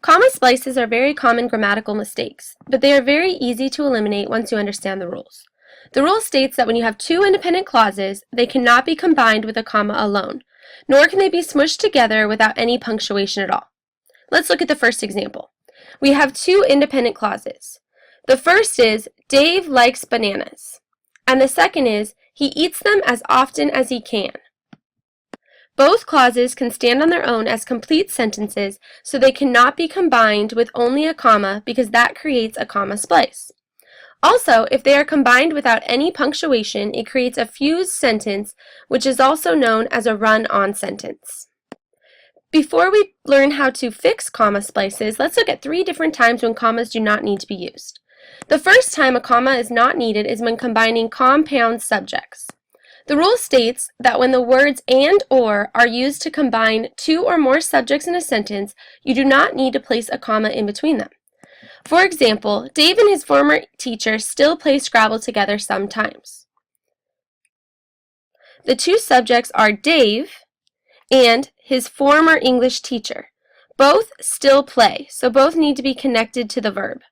Comma splices are very common grammatical mistakes, but they are very easy to eliminate once you understand the rules. The rule states that when you have two independent clauses, they cannot be combined with a comma alone, nor can they be smushed together without any punctuation at all. Let's look at the first example. We have two independent clauses. The first is, Dave likes bananas, and the second is, he eats them as often as he can. Both clauses can stand on their own as complete sentences, so they cannot be combined with only a comma because that creates a comma splice. Also, if they are combined without any punctuation, it creates a fused sentence, which is also known as a run-on sentence. Before we learn how to fix comma splices, let's look at 3 different times when commas do not need to be used. The first time a comma is not needed is when combining compound subjects. The rule states that when the words and or are used to combine 2 or more subjects in a sentence, you do not need to place a comma in between them. For example, Dave and his former teacher still play Scrabble together sometimes. The 2 subjects are Dave and his former English teacher. Both still play, so both need to be connected to the verb.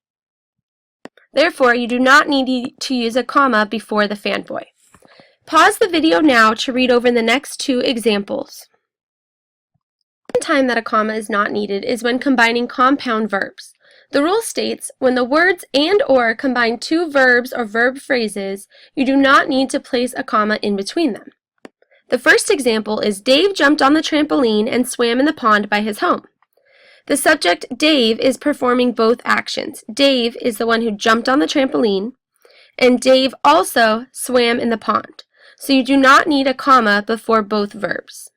Therefore, you do not need to use a comma before the fanboy. Pause the video now to read over the next 2 examples. One time that a comma is not needed is when combining compound verbs. The rule states, when the words and or combine 2 verbs or verb phrases, you do not need to place a comma in between them. The first example is Dave jumped on the trampoline and swam in the pond by his home. The subject, Dave, is performing both actions. Dave is the one who jumped on the trampoline, and Dave also swam in the pond. So you do not need a comma before both verbs.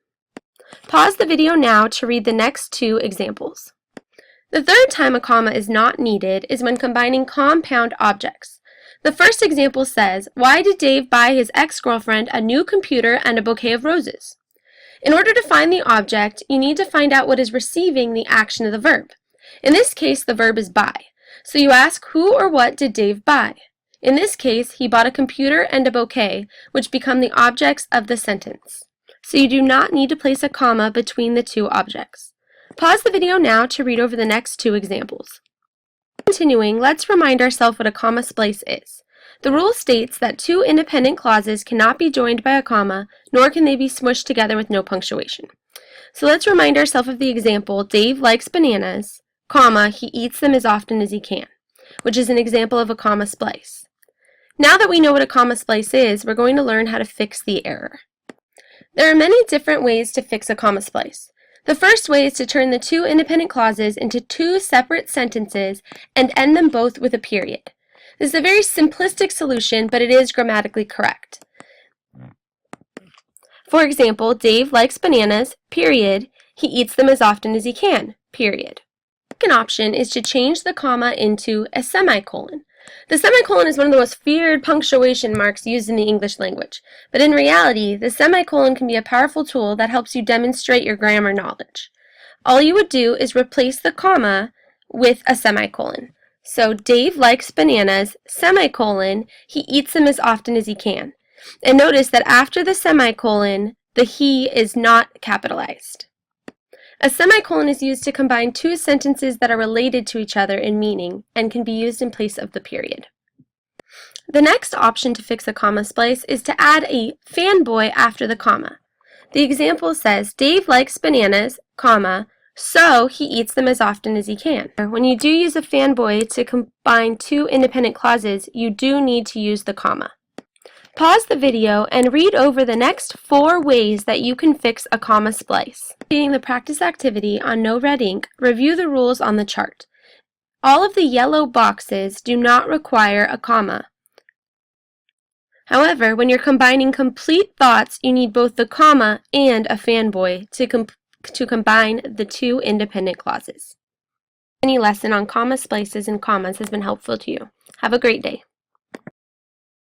Pause the video now to read the next 2 examples. The third time a comma is not needed is when combining compound objects. The first example says, why did Dave buy his ex-girlfriend a new computer and a bouquet of roses? In order to find the object, you need to find out what is receiving the action of the verb. In this case, the verb is buy. So you ask, who or what did Dave buy? In this case, he bought a computer and a bouquet, which become the objects of the sentence. So you do not need to place a comma between the 2 objects. Pause the video now to read over the next 2 examples. Continuing, let's remind ourselves what a comma splice is. The rule states that 2 independent clauses cannot be joined by a comma, nor can they be smushed together with no punctuation. So let's remind ourselves of the example, Dave likes bananas, comma, he eats them as often as he can, which is an example of a comma splice. Now that we know what a comma splice is, we're going to learn how to fix the error. There are many different ways to fix a comma splice. The first way is to turn the 2 independent clauses into 2 separate sentences and end them both with a period. This is a very simplistic solution, but it is grammatically correct. For example, Dave likes bananas, period. He eats them as often as he can, period. The second option is to change the comma into a semicolon. The semicolon is one of the most feared punctuation marks used in the English language, but in reality, the semicolon can be a powerful tool that helps you demonstrate your grammar knowledge. All you would do is replace the comma with a semicolon. So, Dave likes bananas, semicolon, he eats them as often as he can. And notice that after the semicolon, the he is not capitalized. A semicolon is used to combine 2 sentences that are related to each other in meaning and can be used in place of the period. The next option to fix a comma splice is to add a fanboy after the comma. The example says, Dave likes bananas, comma, so he eats them as often as he can. When you do use a fanboy to combine 2 independent clauses, you do need to use the comma. Pause the video and read over the next 4 ways that you can fix a comma splice. Being the practice activity on NoRedInk, review the rules on the chart. All of the yellow boxes do not require a comma. However, when you're combining complete thoughts, you need both the comma and a fanboy to combine the 2 independent clauses. Any lesson on comma splices and commas has been helpful to you. Have a great day.